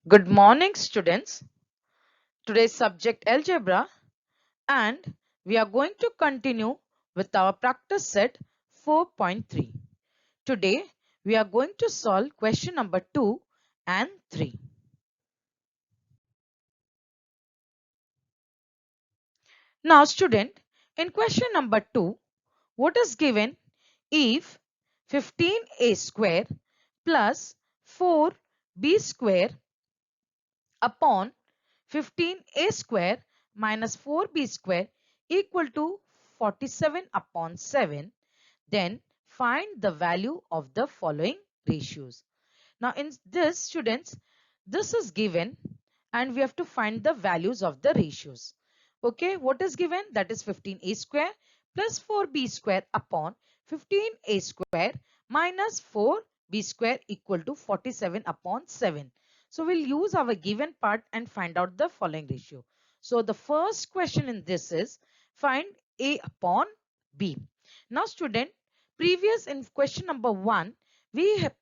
Good morning, students. Today's subject algebra, and we are going to continue with our practice set 4.3. Today we are going to solve question number 2 and 3. Now student, in question number 2, what is given if 15a square plus 4b square upon 15a square minus 4b square equal to 47 upon 7, then find the value of the following ratios. Now in this, students, this is given and we have to find the values of the ratios. Okay, what is given? That is 15a square plus 4b square upon 15a square minus 4b square equal to 47 upon 7. So we'll use our given part and find out the following ratio. So the first question in this is find a upon b. Now student, previous in question number 1,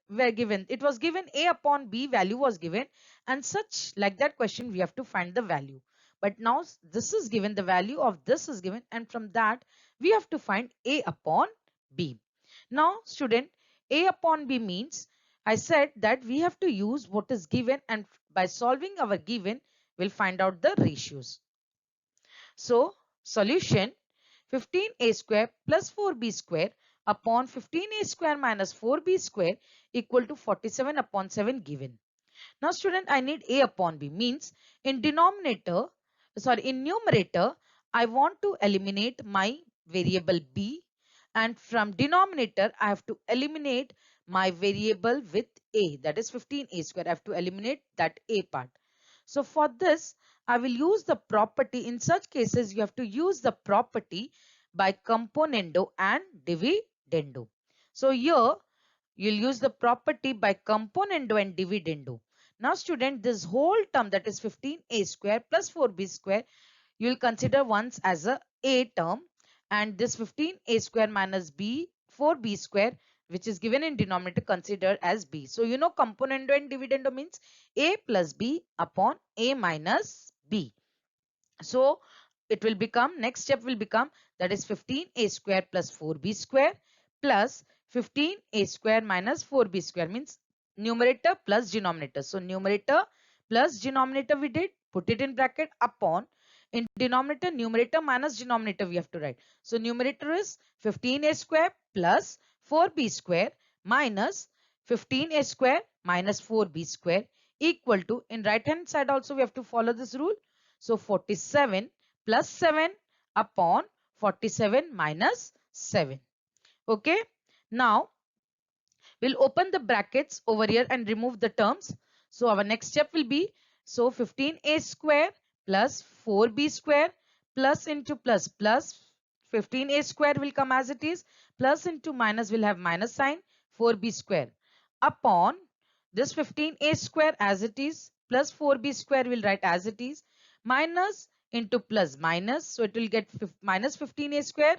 were given, it was given a upon b value was given, and such like that question we have to find the value. But now this is given, the value of this is given, and from that we have to find a upon b. Now student, a upon b means I said that we have to use what is given, and by solving our given we'll find out the ratios. So solution, 15a square plus 4b square upon 15a square minus 4b square equal to 47 upon 7 given. Now student, I need a upon b, means in numerator I want to eliminate my variable b, and from denominator I have to eliminate my variable with a, that is 15a square. I have to eliminate that a part. So for this I will use the property. In such cases you have to use the property by componendo and dividendo. So here you'll use the property by componendo and dividendo. Now student, this whole term, that is 15a square plus 4b square, you will consider once as a term, and this 15a square minus b 4b square which is given in denominator considered as b. So you know componendo and dividendo means a plus b upon a minus b. So it will become, next step will become, that is 15a square plus 4b square plus 15a square minus 4b square, means numerator plus denominator. So numerator plus denominator we did, put it in bracket, upon, in denominator numerator minus denominator we have to write. So numerator is 15a square plus 4b square minus 15a square minus 4b square equal to, in right hand side also we have to follow this rule. So 47 plus 7 upon 47 minus 7. Okay. Now we'll open the brackets over here and remove the terms. So our next step will be, so 15a square plus 4b square plus into plus 15a square will come as it is, plus into minus will have minus sign, 4b square upon this 15a square as it is, plus 4b square will write as it is, minus into plus minus, so it will get minus 15a square,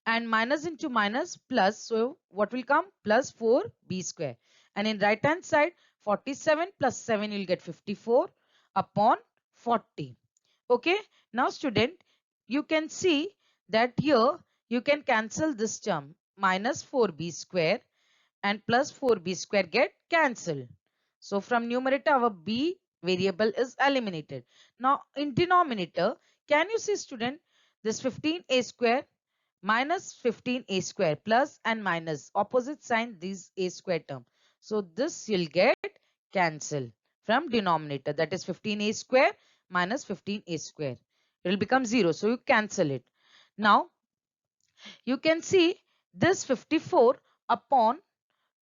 and minus into minus plus, so what will come? Plus 4b square. And in right hand side, 47 plus 7 you'll get 54 upon 40. Okay. Now student, you can see that here you can cancel this term, minus 4b square and plus 4b square get cancelled. So from numerator our b variable is eliminated. Now in denominator, can you see student, this 15a square minus 15a square plus and minus opposite sign these a square term. So this you'll get cancel from denominator, that is 15a square minus 15a square. It will become 0. So you cancel it. Now you can see this 54 upon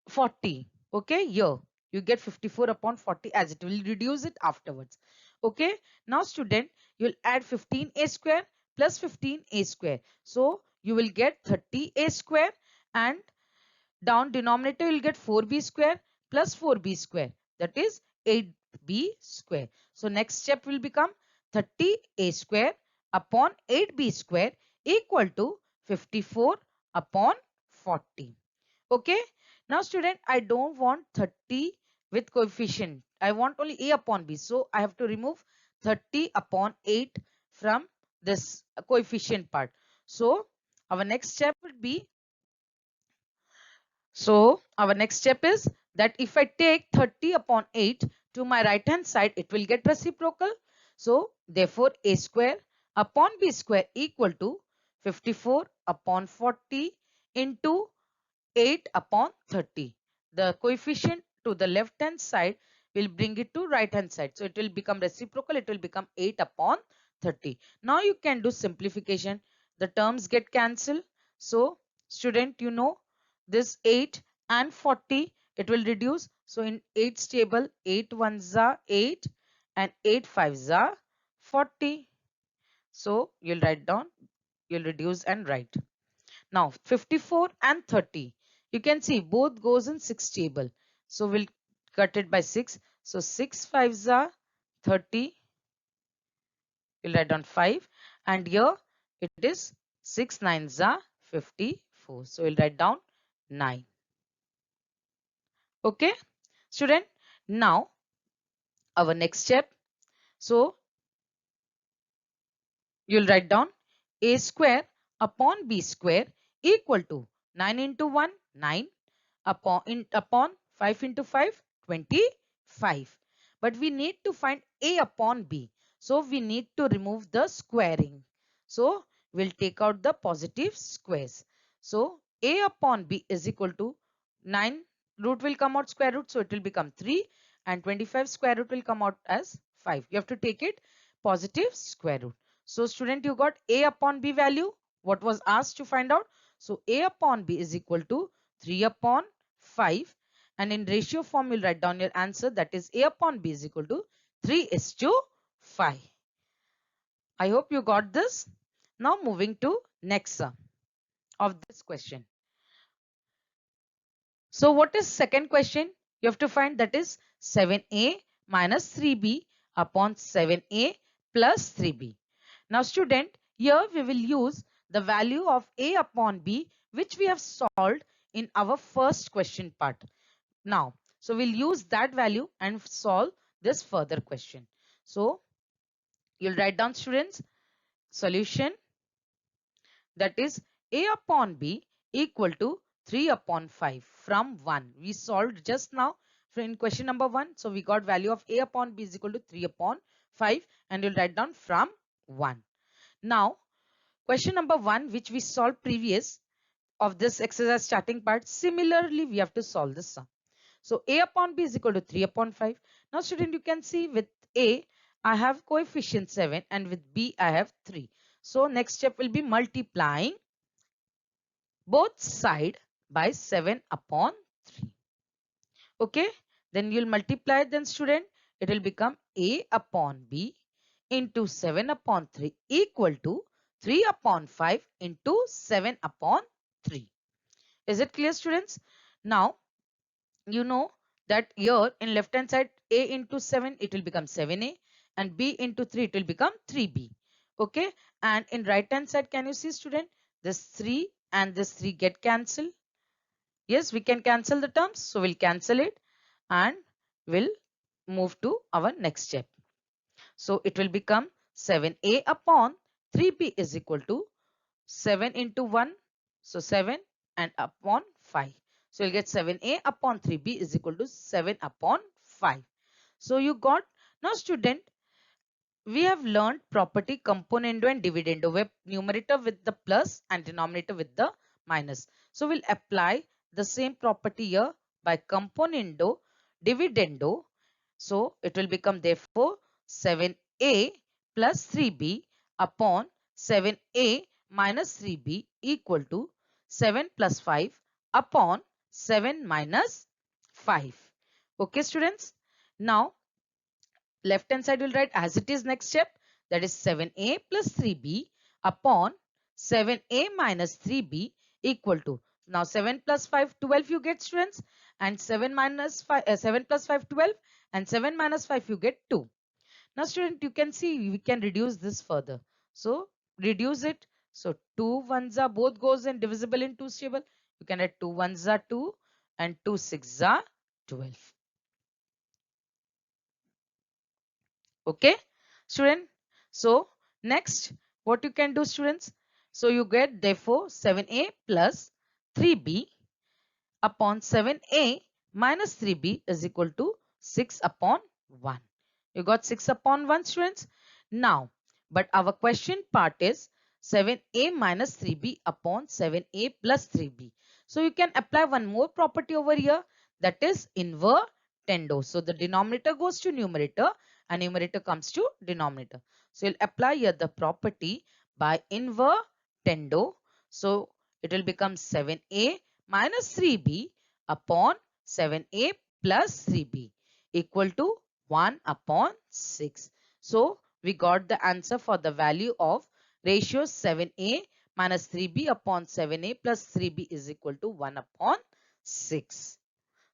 40. Okay, here you get 54 upon 40 as it will reduce it afterwards. Okay, now student, you'll add 15a square plus 15a square. So you will get 30a square, and down denominator you'll get 4b square plus 4b square, that is 8b square. So next step will become 30a square upon 8b square equal to 54 upon 40. Okay. Now student, I don't want 30 with coefficient. I want only A upon B. So I have to remove 30 upon 8 from this coefficient part. So our next step would be, is that if I take 30 upon 8 to my right hand side, it will get reciprocal. So therefore A square upon B square equal to 54 upon 40 into 8 upon 30. The coefficient to the left hand side will bring it to right hand side. So it will become reciprocal. It will become 8 upon 30. Now you can do simplification. The terms get cancelled. So student, you know this 8 and 40, it will reduce. So in 8's table, 8 ones are 8 and 8 fives are 40. So you'll write down, you'll reduce and write. Now 54 and 30, you can see both goes in 6 table. So we'll cut it by 6. So 6 fives are 30. We'll write down 5. And here it is 6 nines are 54. So we'll write down 9. Okay, student. Now our next step. So you'll write down A square upon B square equal to 9 into 1, 9. Upon 5 into 5, 25. But we need to find A upon B. So we need to remove the squaring. So we'll take out the positive squares. So A upon B is equal to 9 root will come out square root. So it will become 3 and 25 square root will come out as 5. You have to take it positive square root. So student, you got A upon B value. What was asked to find out? So A upon B is equal to 3 upon 5, and in ratio form you'll write down your answer, that is A upon B is equal to 3:5. I hope you got this. Now moving to next sum of this question. So what is second question? You have to find, that is 7A minus 3B upon 7A plus 3B. Now student, here we will use the value of A upon B which we have solved in our first question part. Now, so we'll use that value and solve this further question. So you'll write down, students, solution, that is A upon B equal to 3 upon 5 from 1. We solved just now in question number 1. So we got value of A upon B is equal to 3 upon 5 and you'll write down from 1. Now question number 1 which we solved previous of this exercise starting part, similarly we have to solve this sum. So A upon B is equal to 3 upon 5. Now student, you can see with A, I have coefficient 7 and with B, I have 3. So next step will be multiplying both side by 7 upon 3. Okay, then you'll multiply, then student, it will become A upon B into 7 upon 3 equal to 3 upon 5 into 7 upon 3. Is it clear, students? Now, you know that here in left hand side, A into 7 it will become 7A and B into 3 it will become 3B. Okay, and in right hand side, can you see, student, this 3 and this 3 get cancelled? Yes, we can cancel the terms, so we'll cancel it and we'll move to our next step. So it will become 7A upon 3B is equal to 7 into 1, so 7 and upon 5. So you'll get 7A upon 3B is equal to 7 upon 5. So you got, now student, we have learned property componendo and dividendo, where numerator with the plus and denominator with the minus. So we'll apply the same property here by componendo, dividendo. So it will become therefore 7A plus 3B upon 7A minus 3B equal to 7 plus 5 upon 7 minus 5. Okay, students. Now left hand side will write as it is next step, that is 7A plus 3B upon 7A minus 3B equal to, now 7 plus 5 12 you get, students, and 7 minus 5 7 plus 5 12 and 7 minus 5 you get 2. Now student, you can see we can reduce this further. So reduce it. So 2 ones are both goes in divisible in 2's table. You can write 2 ones are 2 and 2 6 are 12. Okay, student. So next, what you can do, students? So you get therefore 7a plus 3b upon 7a minus 3b is equal to 6 upon 1. You got 6 upon 1, students. Now, but our question part is 7a minus 3b upon 7a plus 3b. So you can apply one more property over here, that is invertendo. So the denominator goes to numerator and numerator comes to denominator. So you'll apply here the property by invertendo. So it will become 7a minus 3b upon 7a plus 3b equal to 1 upon 6. So we got the answer for the value of ratio 7a minus 3b upon 7a plus 3b is equal to 1 upon 6.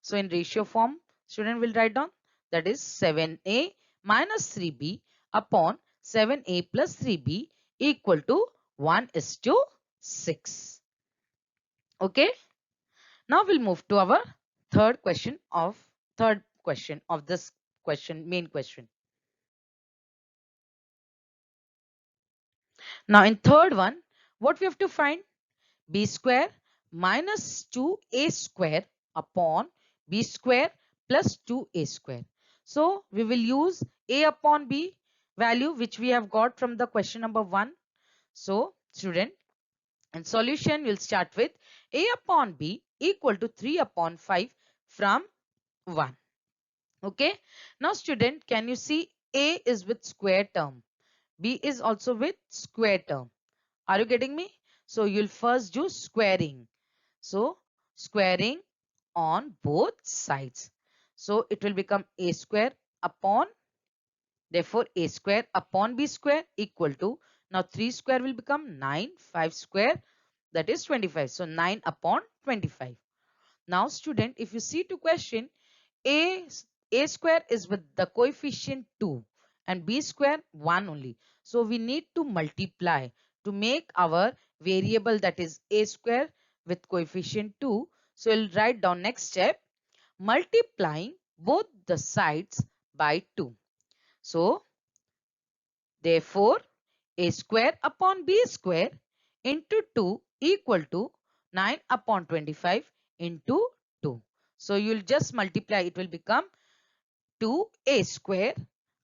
So in ratio form, student will write down, that is 7a minus 3b upon 7a plus 3b equal to 1:6. Okay. Now we'll move to our third question of this question, main question. Now in third one, what we have to find? B square minus 2a square upon b square plus 2a square. So we will use a upon b value which we have got from the question number 1. So student, in solution we'll start with a upon b equal to 3 upon 5 from 1. Okay. Now student, can you see a is with square term, b is also with square term. Are you getting me? So you'll first do squaring. So squaring on both sides. So it will become a square upon, therefore a square upon b square equal to, now 3 square will become 9, 5 square, that is 25. So 9 upon 25. Now student, if you see to question, a square is with the coefficient 2 and b square 1 only. So we need to multiply to make our variable, that is a square with coefficient 2. So we'll write down next step, multiplying both the sides by 2. So therefore a square upon b square into 2 equal to 9 upon 25 into 2. So you'll just multiply, it will become 2a square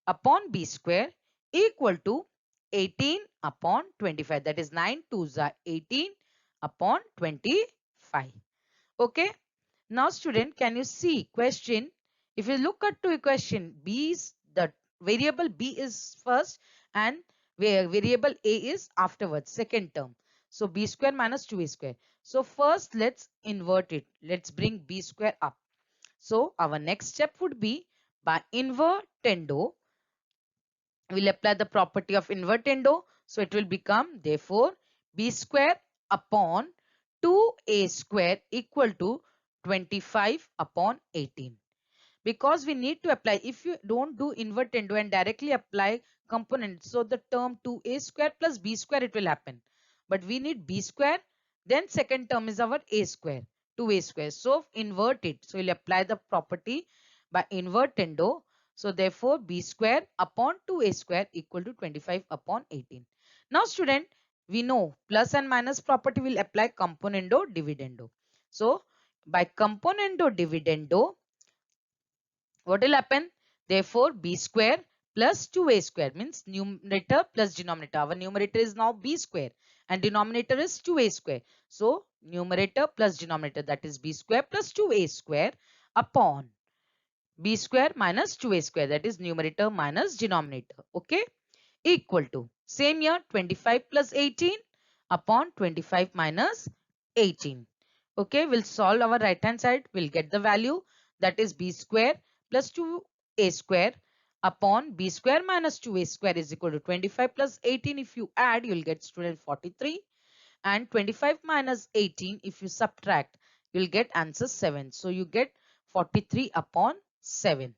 upon b square equal to 18 upon 25. That is 9 2s are 18 upon 25. Okay. Now student, can you see question? If you look at to a question, b is the variable b is first and variable a is afterwards, second term. So b square minus 2a square. So first let's invert it. Let's bring b square up. So our next step would be by invertendo. We'll apply the property of invertendo. So it will become therefore b square upon 2a square equal to 25 upon 18. Because we need to apply, if you don't do invertendo and directly apply component, so the term 2a square plus b square it will happen. But we need b square, then second term is our a square, 2a square. So invert it. So we'll apply the property by invertendo. So therefore b square upon 2a square equal to 25 upon 18. Now student, we know plus and minus property will apply componendo dividendo. So by componendo dividendo, what will happen? Therefore, b square plus 2a square means numerator plus denominator. Our numerator is now b square and denominator is 2a square. So, numerator plus denominator, that is b square plus 2a square upon b square minus 2a square, that is numerator minus denominator. Okay. Equal to, same here, 25 plus 18 upon 25 minus 18. Okay, we'll solve our right hand side. We'll get the value, that is b square plus 2a square upon b square minus 2a square is equal to 25 plus 18. If you add, you'll get student 43, and 25 minus 18 if you subtract, you'll get answer 7. So you get 43 upon 7.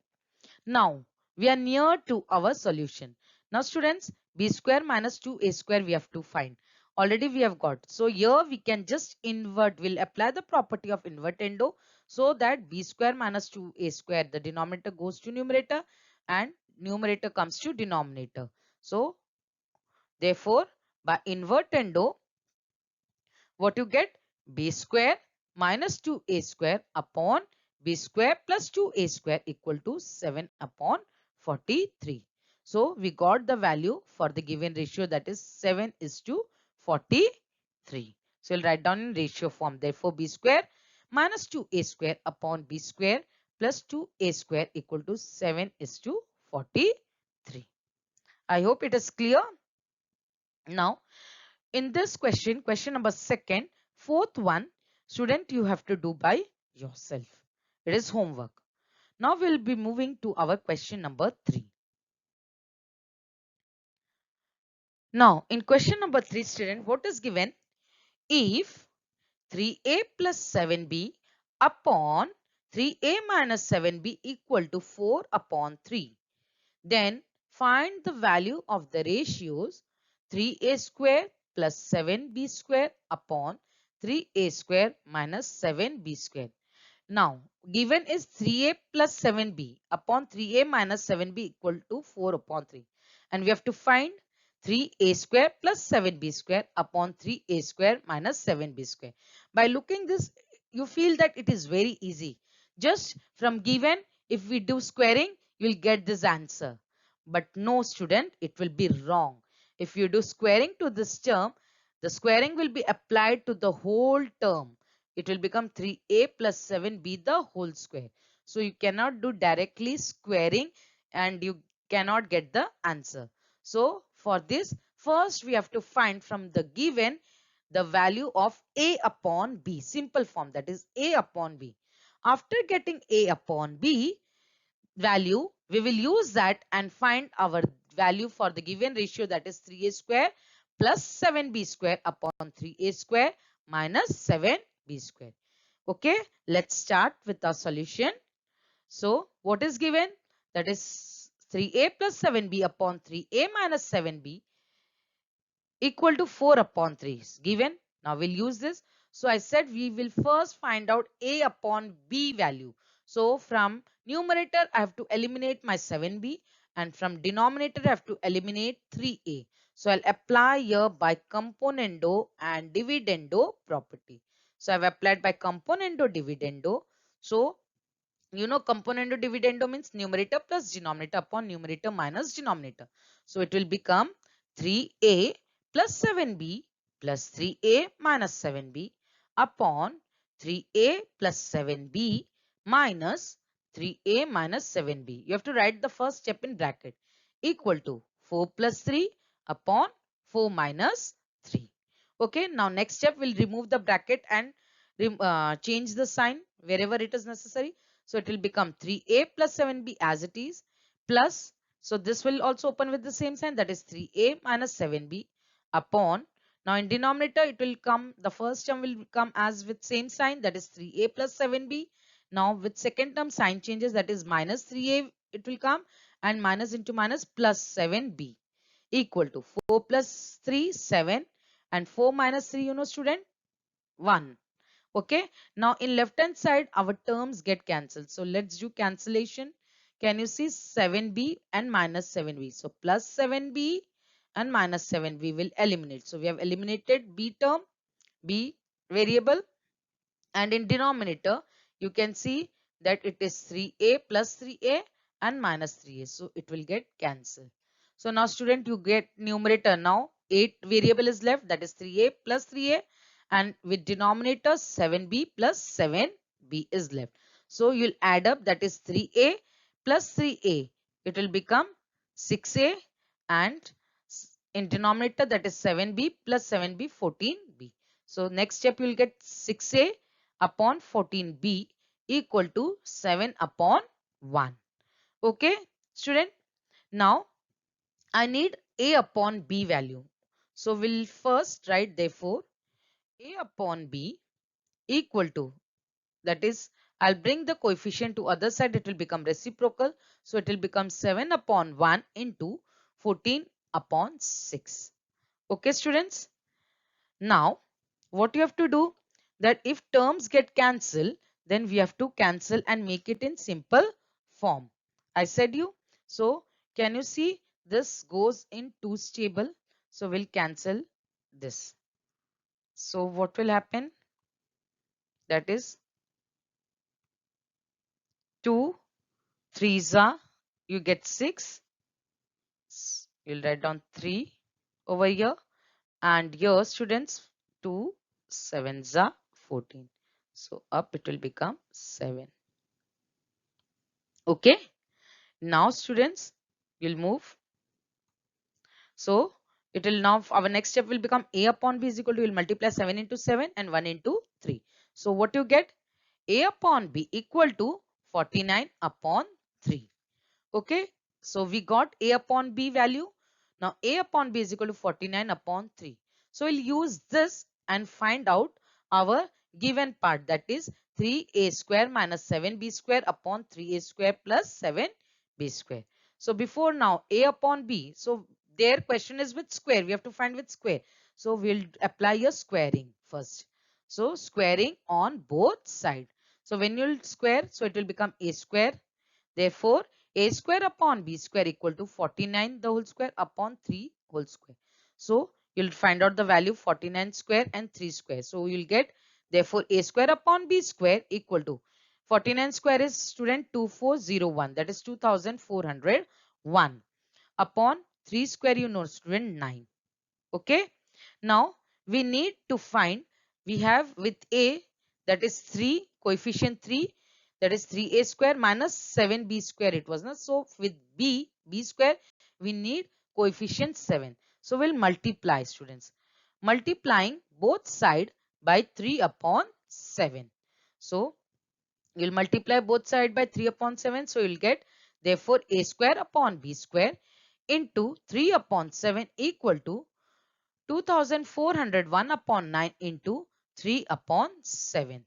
Now we are near to our solution. Now students, b square minus 2a square we have to find. Already we have got. So here we can just invert. We'll apply the property of invertendo so that b square minus 2a square, the denominator goes to numerator and numerator comes to denominator. So therefore, by invertendo, what you get? B square minus 2a square upon b square plus 2a square equal to 7 upon 43. So we got the value for the given ratio, that is 7 is to 43. So we'll write down in ratio form. Therefore, b square minus 2a square upon b square plus 2a square equal to 7 is to 43. I hope it is clear. Now, in this question, question number second, fourth one, student, you have to do by yourself. It is homework. Now we'll be moving to our question number 3. Now in question number 3, student, what is given? If 3a plus 7b upon 3a minus 7b equal to 4 upon 3, then find the value of the ratios 3a square plus 7b square upon 3a square minus 7b square. Now, given is 3a plus 7b upon 3a minus 7b equal to 4 upon 3. And we have to find 3a square plus 7b square upon 3a square minus 7b square. By looking this, you feel that it is very easy. Just from given, if we do squaring, you will get this answer. But no, student, it will be wrong. If you do squaring to this term, the squaring will be applied to the whole term. It will become 3a plus 7b the whole square. So you cannot do directly squaring and you cannot get the answer. So for this, first we have to find from the given the value of a upon b, simple form, that is a upon b. After getting a upon b value, we will use that and find our value for the given ratio, that is 3a square plus 7b square upon 3a square minus 7b square. Okay, let's start with our solution. So what is given? That is 3a plus 7b upon 3a minus 7b equal to 4 upon 3 is given. Now we'll use this. So I said we will first find out a upon b value. So from numerator I have to eliminate my 7b and from denominator I have to eliminate 3a. So I'll apply here by componendo and dividendo property. So I've applied by componendo dividendo. So you know, componendo dividendo means numerator plus denominator upon numerator minus denominator. So it will become 3a plus 7b plus 3a minus 7b upon 3a plus 7b minus 3a minus 7b. You have to write the first step in bracket, equal to 4 plus 3 upon 4 minus 3. Okay, now next step we'll remove the bracket and change the sign wherever it is necessary. So it will become 3a plus 7b as it is plus, so this will also open with the same sign, that is 3a minus 7b upon, now in denominator it will come, the first term will come as with same sign, that is 3a plus 7b. Now with second term sign changes, that is minus 3a it will come and minus into minus plus 7b equal to 4 plus 3 7 and 4 minus 3, you know student, 1. Okay, now in left hand side our terms get cancelled. So let's do cancellation. Can you see 7b and minus 7b? So plus 7b and minus 7b will eliminate. So we have eliminated b term, b variable, and in denominator you can see that it is 3a plus 3a and minus 3a. So it will get cancelled. So now student, you get numerator now 8 variable is left, that is 3a plus 3a, and with denominator 7b plus 7b is left. So you'll add up, that is 3a plus 3a. It will become 6a, and in denominator that is 7b plus 7b 14b. So next step you will get 6a upon 14b equal to 7 upon 1. Okay student, now I need a upon b value. So we'll first write therefore a upon b equal to, that is I'll bring the coefficient to other side, it will become reciprocal. So it will become 7 upon 1 into 14 upon 6. Okay students, now what you have to do, that if terms get cancelled, then we have to cancel and make it in simple form. I said you. So can you see this goes in 2's table? So we'll cancel this. So what will happen? That is 2 3s are, you get 6. You'll write down 3 over here. And here students, 2 7s are 14. So up it will become 7. Okay. Now students, we'll move. So it will now, our next step will become a upon b is equal to, we'll multiply 7 into 7 and 1 into 3. So what you get? A upon b equal to 49 upon 3. Okay. So we got a upon b value. Now a upon b is equal to 49 upon 3. So we'll use this and find out our given part, that is 3a square minus 7b square upon 3a square plus 7b square. So before now a upon b, so their question is with square, we have to find with square. So we'll apply a squaring first. So squaring on both sides. So when you'll square, so it will become a square. Therefore a square upon b square equal to 49 the whole square upon 3 whole square. So you'll find out the value 49 square and 3 square. So you'll get, therefore a square upon b square equal to 49 square is student 2401, that is 2401 upon 3 square, you know student, 9. Okay. Now we need to find, we have with a, that is 3, coefficient 3, that is 3a square minus 7b square it was not. So with b square we need coefficient 7. So we'll multiply students, multiplying both side by 3 upon 7. So you'll multiply both side by 3 upon 7. So you'll get, therefore a square upon b square into 3 upon 7 equal to 2401 upon 9 into 3 upon 7.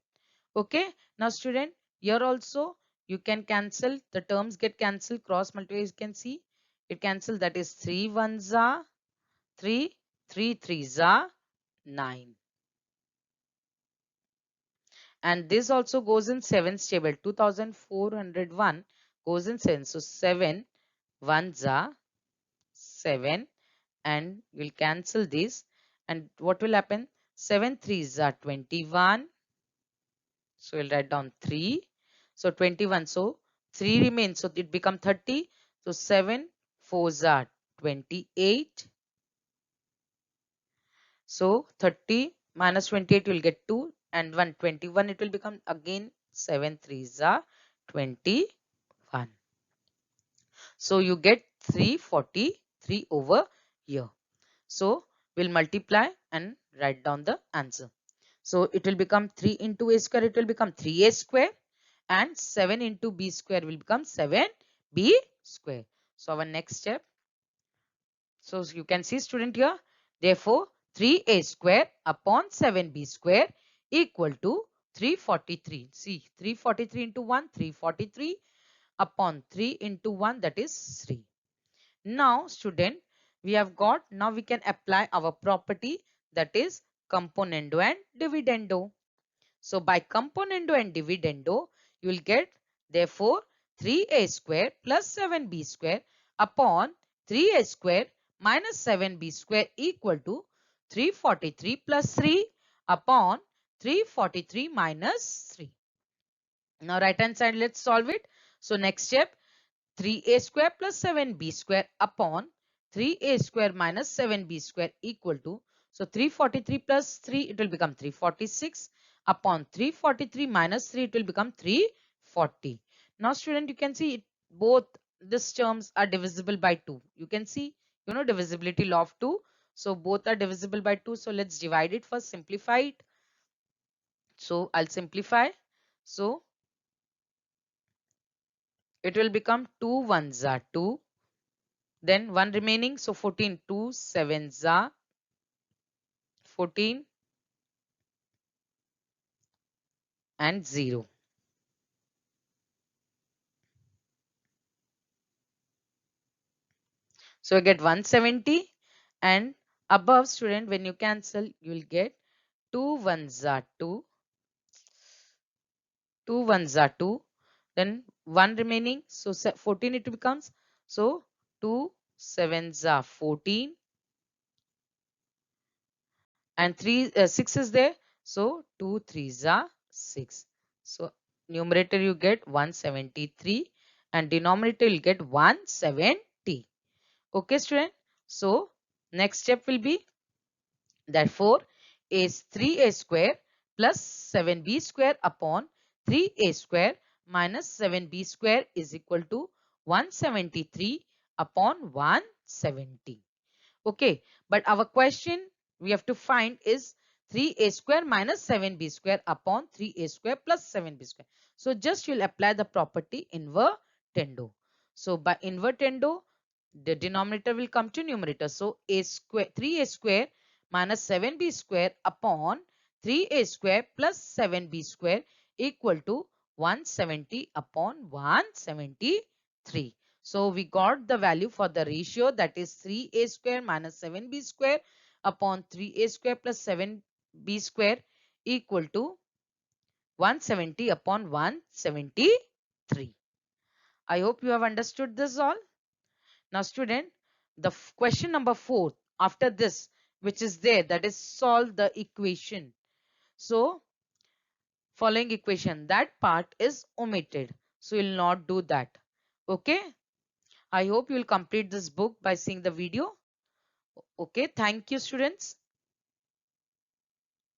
Okay. Now student, here also you can cancel, the terms get cancelled, cross multiply, you can see it cancel, that is 3 1s are 3, 3 3s are 9. And this also goes in 7's table, 2401 goes in 7. So 7 1s are 7 and we'll cancel this. And what will happen? 7 3s are 21. So we'll write down 3. So 21. So 3 remains. So it become 30. So 7 4s are 28. So 30 minus 28 will get 2 and 121 it will become again 7 3s are 21. So you get 343 over here. So we'll multiply and write down the answer. So it will become 3 into a square, it will become 3a square, and 7 into b square will become 7b square. So our next step. So you can see student here. Therefore 3a square upon 7b square equal to 343. See 343 into 1, 343 upon 3 into 1, that is 3. Now student, we have got, now we can apply our property, that is componendo and dividendo. So by componendo and dividendo, you will get, therefore 3a square plus 7b square upon 3a square minus 7b square equal to 343 plus 3 upon 343 minus 3. Now right hand side, let's solve it. So next step, 3a square plus 7b square upon 3a square minus 7b square equal to, so 343 plus 3 it will become 346 upon 343 minus 3 it will become 340. Now student, you can see it, both these terms are divisible by 2. You can see, you know, divisibility law of 2. So both are divisible by 2. So let's divide it first, simplify it. So I'll simplify. So it will become 2 1s are 2. Then 1 remaining. So 14, 2 7s are 14 and 0. So you get 170 and above student, when you cancel, you will get 2 1s are 2. 2 1s are 2. Then 1 remaining. So 14 it becomes. So 2 sevens are 14 and 6 is there, so 2 threes are 6. So numerator you get 173 and denominator you'll get 170. Okay student, so next step will be, therefore is 3a square plus 7b square upon 3a square minus 7b square is equal to 173 upon 170. Okay, but our question we have to find is 3a square minus 7b square upon 3a square plus 7b square. So just you'll apply the property invertendo. So by invertendo, the denominator will come to numerator. So a square 3a square minus 7b square upon 3a square plus 7b square equal to 170 upon 173. So we got the value for the ratio, that is 3a square minus 7b square upon 3a square plus 7b square equal to 170 upon 173. I hope you have understood this all. Now student, the question number 4 after this, which is there, that is solve the equation. So following equation, that part is omitted. So you will not do that. Okay. I hope you will complete this book by seeing the video. Okay. Thank you students.